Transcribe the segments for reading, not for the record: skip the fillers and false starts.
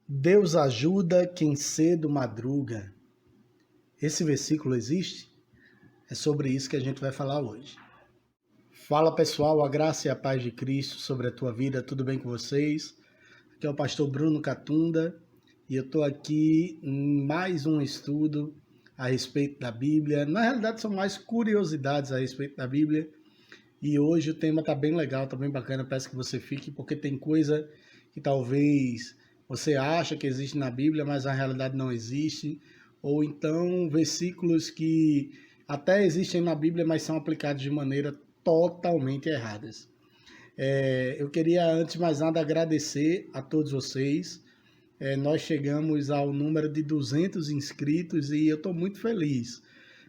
Deus ajuda quem cedo madruga. Esse versículo existe? É sobre isso que a gente vai falar hoje. Fala pessoal, a graça e a paz de Cristo sobre a tua vida, tudo bem com vocês? Aqui é o pastor Bruno Catunda e eu estou aqui em mais um estudo a respeito da Bíblia. Na realidade são mais curiosidades a respeito da Bíblia e hoje o tema está bem legal, está bem bacana, peço que você fique porque tem coisa que talvez você acha que existe na Bíblia, mas na realidade não existe, ou então versículos que até existem na Bíblia, mas são aplicados de maneira totalmente erradas. Eu queria, antes de mais nada, agradecer a todos vocês. Nós chegamos ao número de 200 inscritos e eu estou muito feliz.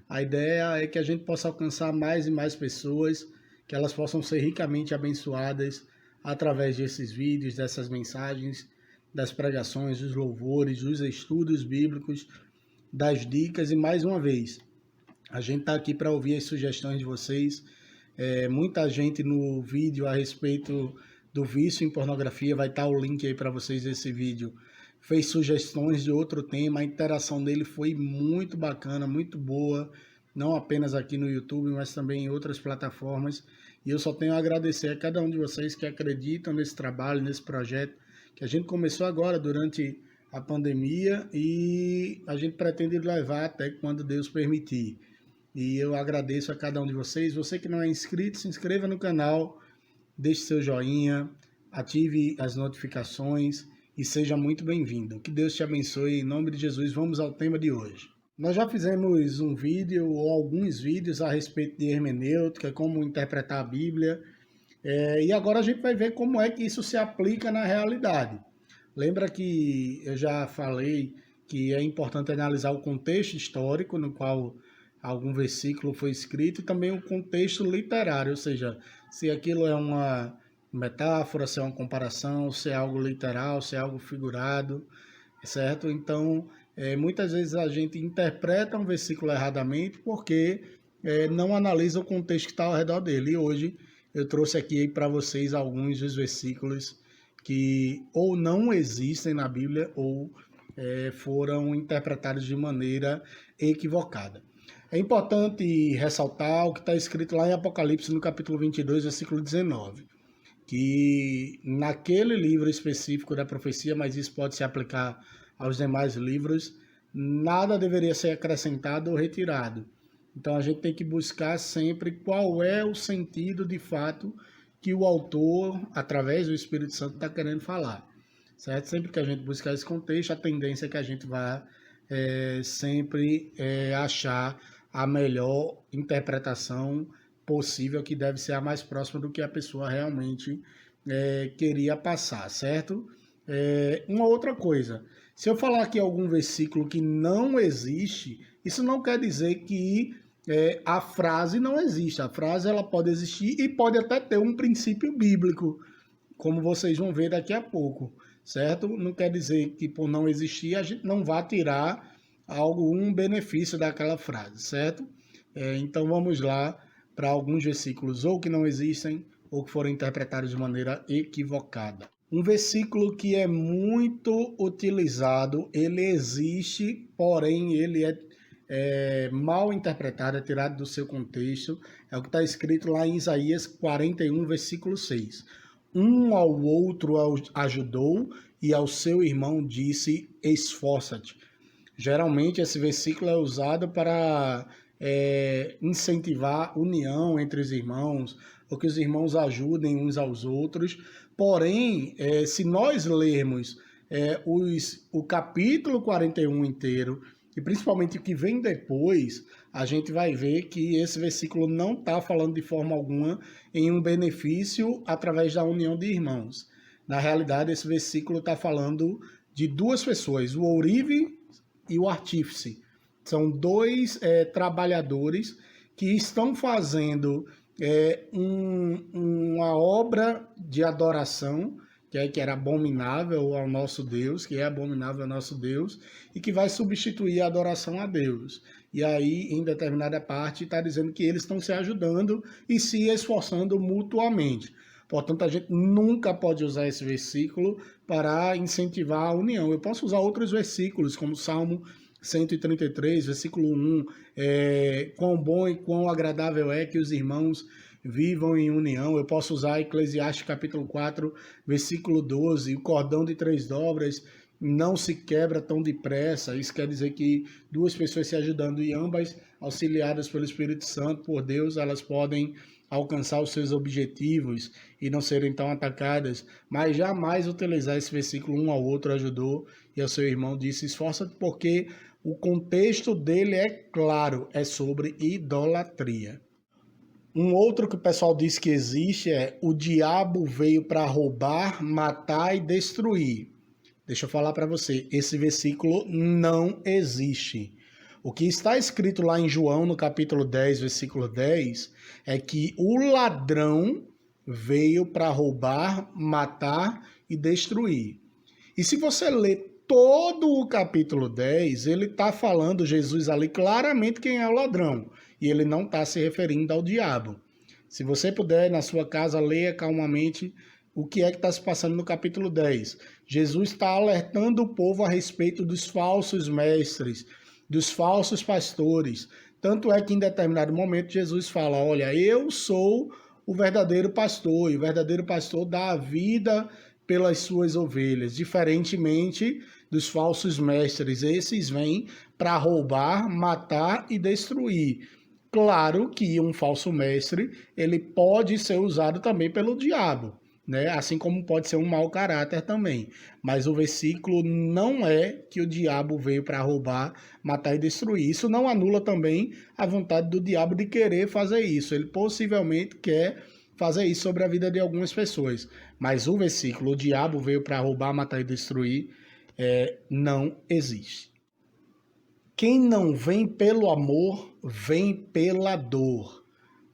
A ideia é que a gente possa alcançar mais e mais pessoas, que elas possam ser ricamente abençoadas através desses vídeos, dessas mensagens, das pregações, dos louvores, dos estudos bíblicos, das dicas. E mais uma vez, a gente está aqui para ouvir as sugestões de vocês. Muita gente no vídeo a respeito do vício em pornografia, vai estar o link aí para vocês desse vídeo, fez sugestões de outro tema. A interação dele foi muito bacana, muito boa, não apenas aqui no YouTube, mas também em outras plataformas. E eu só tenho a agradecer a cada um de vocês que acreditam nesse trabalho, nesse projeto, que a gente começou agora durante a pandemia e a gente pretende levar até quando Deus permitir. E eu agradeço a cada um de vocês. Você que não é inscrito, se inscreva no canal, deixe seu joinha, ative as notificações e seja muito bem-vindo. Que Deus te abençoe. Em nome de Jesus, vamos ao tema de hoje. Nós já fizemos um vídeo ou alguns vídeos a respeito de hermenêutica, como interpretar a Bíblia. E agora a gente vai ver como é que isso se aplica na realidade. Lembra que eu já falei que é importante analisar o contexto histórico no qual algum versículo foi escrito e também o contexto literário, ou seja, se aquilo é uma metáfora, se é uma comparação, se é algo literal, se é algo figurado, certo? Então, muitas vezes a gente interpreta um versículo erradamente porque não analisa o contexto que está ao redor dele. E hoje eu trouxe aqui para vocês alguns dos versículos que ou não existem na Bíblia ou foram interpretados de maneira equivocada. É importante ressaltar o que está escrito lá em Apocalipse, no capítulo 22, versículo 19, que naquele livro específico da profecia, mas isso pode se aplicar aos demais livros, nada deveria ser acrescentado ou retirado. Então a gente tem que buscar sempre qual é o sentido de fato que o autor, através do Espírito Santo, está querendo falar. Certo? Sempre que a gente buscar esse contexto, a tendência é que a gente vá sempre achar a melhor interpretação possível, que deve ser a mais próxima do que a pessoa realmente queria passar, certo? Uma outra coisa, se eu falar aqui algum versículo que não existe, isso não quer dizer que a frase não existe. A frase ela pode existir e pode até ter um princípio bíblico, como vocês vão ver daqui a pouco, certo? Não quer dizer que por não existir a gente não vá tirar algum benefício daquela frase, certo? Então vamos lá para alguns versículos ou que não existem ou que foram interpretados de maneira equivocada. Um versículo que é muito utilizado, ele existe, porém ele é mal interpretado, é tirado do seu contexto, é o que está escrito lá em Isaías 41, versículo 6. Um ao outro ajudou e ao seu irmão disse, esforça-te. Geralmente esse versículo é usado para incentivar união entre os irmãos, ou que os irmãos ajudem uns aos outros. Porém, se nós lermos o capítulo 41 inteiro, e principalmente o que vem depois, a gente vai ver que esse versículo não está falando de forma alguma em um benefício através da união de irmãos. Na realidade, esse versículo está falando de duas pessoas, o ourive e o artífice. São dois trabalhadores que estão fazendo uma obra de adoração que era abominável ao nosso Deus, que é abominável ao nosso Deus, e que vai substituir a adoração a Deus. E aí, em determinada parte, está dizendo que eles estão se ajudando e se esforçando mutuamente. Portanto, a gente nunca pode usar esse versículo para incentivar a união. Eu posso usar outros versículos, como Salmo 133, versículo 1, quão bom e quão agradável é que os irmãos vivam em união. Eu posso usar Eclesiastes capítulo 4, versículo 12, o cordão de 3 dobras não se quebra tão depressa. Isso quer dizer que duas pessoas se ajudando e ambas auxiliadas pelo Espírito Santo, por Deus, elas podem alcançar os seus objetivos e não serem tão atacadas. Mas jamais utilizar esse versículo um ao outro ajudou, e ao seu irmão disse: esforça-te, porque o contexto dele é claro, é sobre idolatria. Um outro que o pessoal diz que existe é: o diabo veio para roubar, matar e destruir. Deixa eu falar para você, esse versículo não existe. O que está escrito lá em João, no capítulo 10, versículo 10, é que o ladrão veio para roubar, matar e destruir. E se você ler todo o capítulo 10, ele está falando, Jesus ali, claramente quem é o ladrão. E ele não está se referindo ao diabo. Se você puder, na sua casa, leia calmamente o que é que está se passando no capítulo 10. Jesus está alertando o povo a respeito dos falsos mestres, dos falsos pastores. Tanto é que em determinado momento Jesus fala: olha, eu sou o verdadeiro pastor, e o verdadeiro pastor dá a vida pelas suas ovelhas, diferentemente dos falsos mestres. Esses vêm para roubar, matar e destruir. Claro que um falso mestre, ele pode ser usado também pelo diabo, né? Assim como pode ser um mau caráter também. Mas o versículo não é que o diabo veio para roubar, matar e destruir. Isso não anula também a vontade do diabo de querer fazer isso. Ele possivelmente quer fazer isso sobre a vida de algumas pessoas. Mas o versículo, o diabo veio para roubar, matar e destruir, não existe. Quem não vem pelo amor, vem pela dor.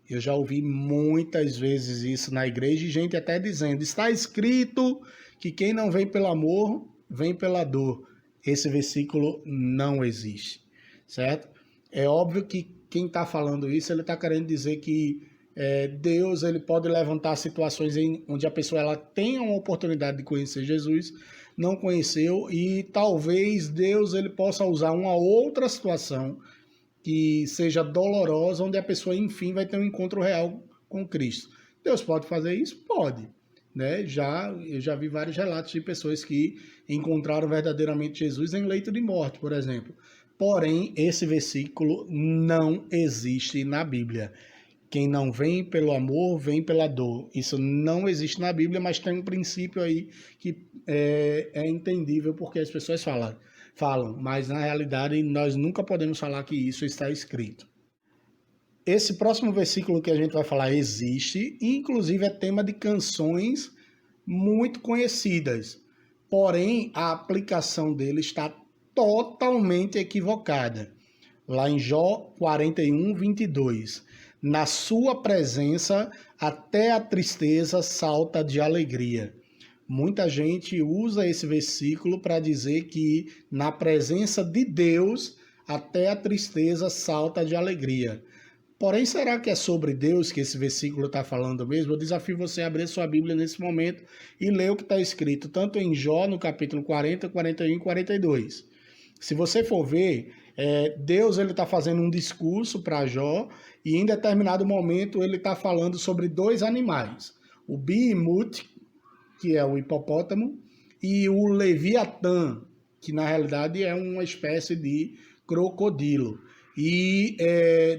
Eu já ouvi muitas vezes isso na igreja, e gente até dizendo: está escrito que quem não vem pelo amor, vem pela dor. Esse versículo não existe, certo? É óbvio que quem está falando isso, ele está querendo dizer que Deus ele pode levantar situações onde a pessoa ela tenha uma oportunidade de conhecer Jesus, não conheceu, e talvez Deus ele possa usar uma outra situação que seja dolorosa, onde a pessoa, enfim, vai ter um encontro real com Cristo. Deus pode fazer isso? Pode. Né? Eu já vi vários relatos de pessoas que encontraram verdadeiramente Jesus em leito de morte, por exemplo. Porém, esse versículo não existe na Bíblia. Quem não vem pelo amor, vem pela dor. Isso não existe na Bíblia, mas tem um princípio aí que é entendível porque as pessoas falam, mas na realidade nós nunca podemos falar que isso está escrito. Esse próximo versículo que a gente vai falar existe, e inclusive é tema de canções muito conhecidas. Porém, a aplicação dele está totalmente equivocada. Lá em Jó 41, 22. Na sua presença, até a tristeza salta de alegria. Muita gente usa esse versículo para dizer que na presença de Deus, até a tristeza salta de alegria. Porém, será que é sobre Deus que esse versículo está falando mesmo? Eu desafio você a abrir sua Bíblia nesse momento e ler o que está escrito, tanto em Jó, no capítulo 40, 41 e 42. Se você for ver, Deus está fazendo um discurso para Jó, e em determinado momento ele está falando sobre dois animais, o Bimut, que é o hipopótamo, e o Leviatã, que na realidade é uma espécie de crocodilo. E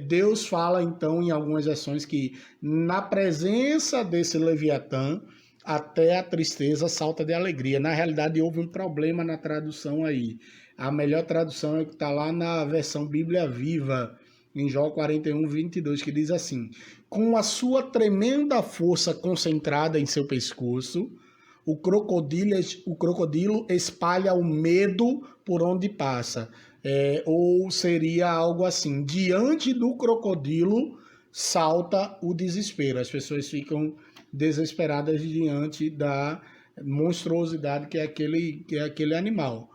Deus fala então em algumas versões que na presença desse Leviatã, até a tristeza salta de alegria. Na realidade houve um problema na tradução aí. A melhor tradução é o que está lá na versão Bíblia Viva, em Jó 41, 22, que diz assim: com a sua tremenda força concentrada em seu pescoço, o crocodilo espalha o medo por onde passa. Ou seria algo assim: diante do crocodilo salta o desespero. As pessoas ficam desesperadas diante da monstruosidade que é aquele animal,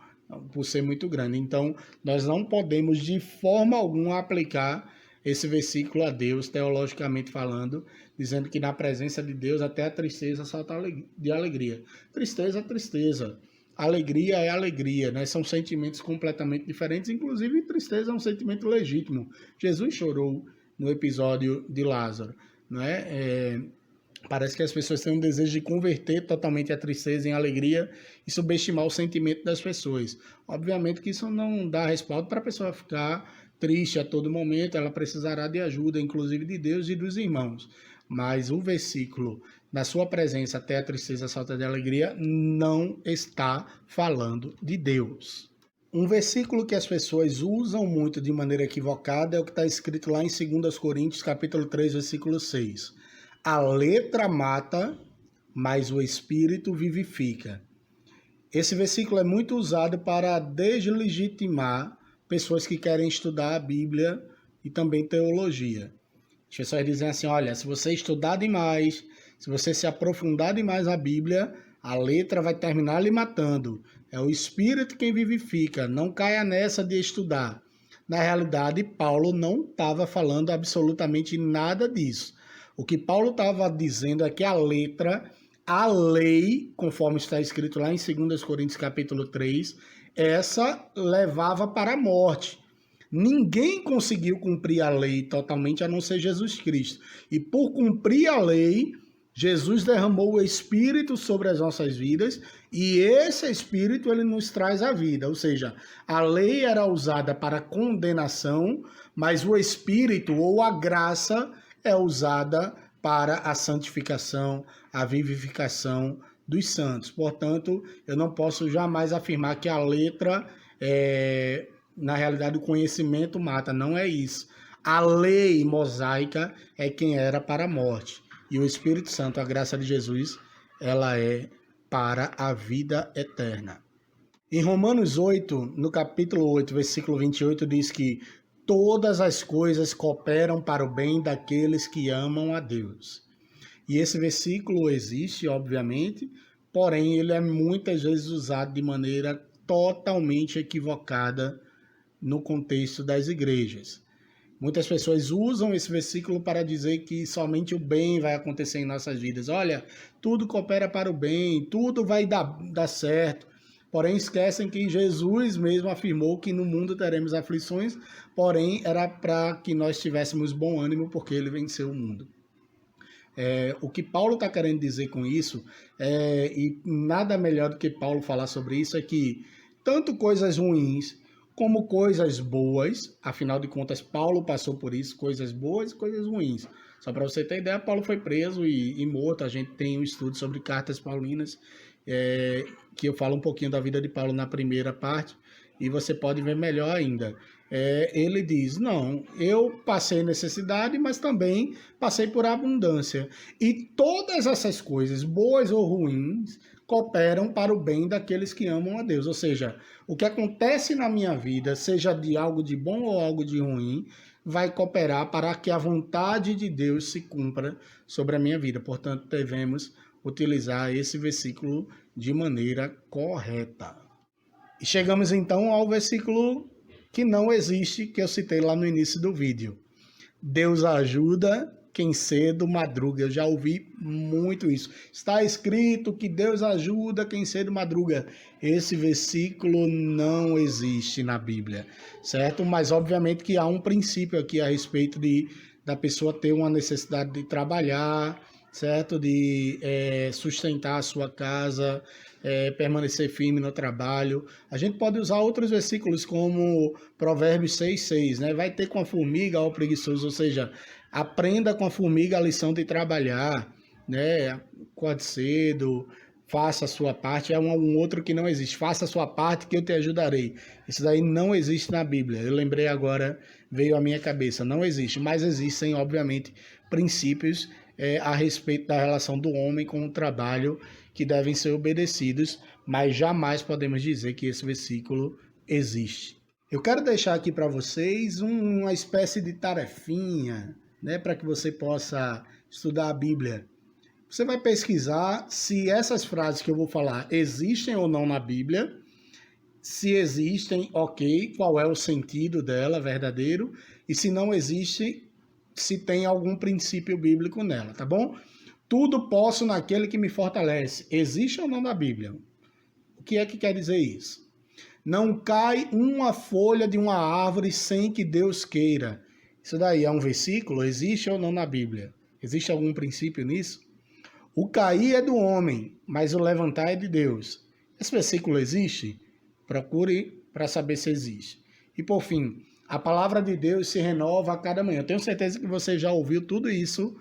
por ser muito grande. Então, nós não podemos de forma alguma aplicar esse versículo a Deus, teologicamente falando, dizendo que na presença de Deus até a tristeza salta de alegria. Tristeza é tristeza. Alegria é alegria, né? São sentimentos completamente diferentes, inclusive tristeza é um sentimento legítimo. Jesus chorou no episódio de Lázaro, né? Parece que as pessoas têm um desejo de converter totalmente a tristeza em alegria e subestimar o sentimento das pessoas. Obviamente que isso não dá respaldo para a pessoa ficar triste a todo momento, ela precisará de ajuda, inclusive de Deus e dos irmãos. Mas o versículo, na sua presença até a tristeza salta de alegria, não está falando de Deus. Um versículo que as pessoas usam muito de maneira equivocada é o que está escrito lá em 2 Coríntios, capítulo 3, versículo 6. A letra mata, mas o espírito vivifica. Esse versículo é muito usado para deslegitimar pessoas que querem estudar a Bíblia e também teologia. As pessoas dizem assim, olha, se você estudar demais, se você se aprofundar demais na Bíblia, a letra vai terminar lhe matando. É o espírito quem vivifica, não caia nessa de estudar. Na realidade, Paulo não estava falando absolutamente nada disso. O que Paulo estava dizendo é que a letra, a lei, conforme está escrito lá em 2 Coríntios capítulo 3, essa levava para a morte. Ninguém conseguiu cumprir a lei totalmente a não ser Jesus Cristo. E por cumprir a lei, Jesus derramou o Espírito sobre as nossas vidas e esse Espírito ele nos traz a vida. Ou seja, a lei era usada para condenação, mas o Espírito ou a graça é usada para a santificação, a vivificação dos santos. Portanto, eu não posso jamais afirmar que a letra, na realidade, o conhecimento mata. Não é isso. A lei mosaica é quem era para a morte. E o Espírito Santo, a graça de Jesus, ela é para a vida eterna. Em Romanos 8, no capítulo 8, versículo 28, diz que todas as coisas cooperam para o bem daqueles que amam a Deus. E esse versículo existe, obviamente, porém ele é muitas vezes usado de maneira totalmente equivocada no contexto das igrejas. Muitas pessoas usam esse versículo para dizer que somente o bem vai acontecer em nossas vidas. Olha, tudo coopera para o bem, tudo vai dar certo. Porém, esquecem que Jesus mesmo afirmou que no mundo teremos aflições, porém, era para que nós tivéssemos bom ânimo, porque ele venceu o mundo. O que Paulo está querendo dizer com isso, e nada melhor do que Paulo falar sobre isso, é que tanto coisas ruins como coisas boas, afinal de contas, Paulo passou por isso, coisas boas e coisas ruins. Só para você ter ideia, Paulo foi preso e morto. A gente tem um estudo sobre cartas paulinas, que eu falo um pouquinho da vida de Paulo na primeira parte, e você pode ver melhor ainda. Ele diz, não, eu passei necessidade, mas também passei por abundância. E todas essas coisas, boas ou ruins, cooperam para o bem daqueles que amam a Deus. Ou seja, o que acontece na minha vida, seja de algo de bom ou algo de ruim, vai cooperar para que a vontade de Deus se cumpra sobre a minha vida. Portanto, devemos utilizar esse versículo de maneira correta. E chegamos então ao versículo que não existe, que eu citei lá no início do vídeo. Deus ajuda quem cedo madruga. Eu já ouvi muito isso. Está escrito que Deus ajuda quem cedo madruga. Esse versículo não existe na Bíblia, certo? Mas obviamente que há um princípio aqui a respeito da pessoa ter uma necessidade de trabalhar, certo? De sustentar a sua casa, permanecer firme no trabalho. A gente pode usar outros versículos como Provérbios 6:6, né? Vai ter com a formiga ao preguiçoso, ou seja, aprenda com a formiga a lição de trabalhar, né? Acorde cedo, faça a sua parte. É um outro que não existe. Faça a sua parte que eu te ajudarei. Isso daí não existe na Bíblia. Eu lembrei agora, veio à minha cabeça. Não existe, mas existem, obviamente, princípios a respeito da relação do homem com o trabalho que devem ser obedecidos, mas jamais podemos dizer que esse versículo existe. Eu quero deixar aqui para vocês uma espécie de tarefinha, né, para que você possa estudar a Bíblia. Você vai pesquisar se essas frases que eu vou falar existem ou não na Bíblia. Se existem, ok, qual é o sentido dela verdadeiro? e se não existe, se tem algum princípio bíblico nela, tá bom? Tudo posso naquele que me fortalece. Existe ou não na Bíblia? O que é que quer dizer isso? Não cai uma folha de uma árvore sem que Deus queira. Isso daí é um versículo? Existe ou não na Bíblia? Existe algum princípio nisso? O cair é do homem, mas o levantar é de Deus. Esse versículo existe? Procure para saber se existe. E por fim, a palavra de Deus se renova a cada manhã. Eu tenho certeza que você já ouviu tudo isso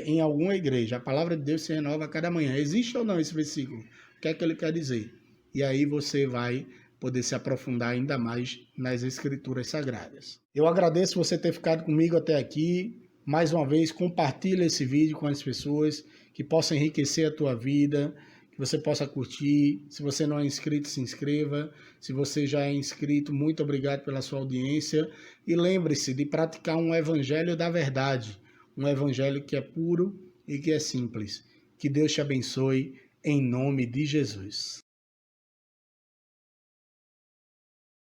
em alguma igreja. A palavra de Deus se renova a cada manhã. Existe ou não esse versículo? O que é que ele quer dizer? E aí você vai poder se aprofundar ainda mais nas escrituras sagradas. Eu agradeço você ter ficado comigo até aqui. Mais uma vez, compartilha esse vídeo com as pessoas que possam enriquecer a tua vida, que você possa curtir. Se você não é inscrito, se inscreva. Se você já é inscrito, muito obrigado pela sua audiência. E lembre-se de praticar um evangelho da verdade, um evangelho que é puro e que é simples. Que Deus te abençoe, em nome de Jesus.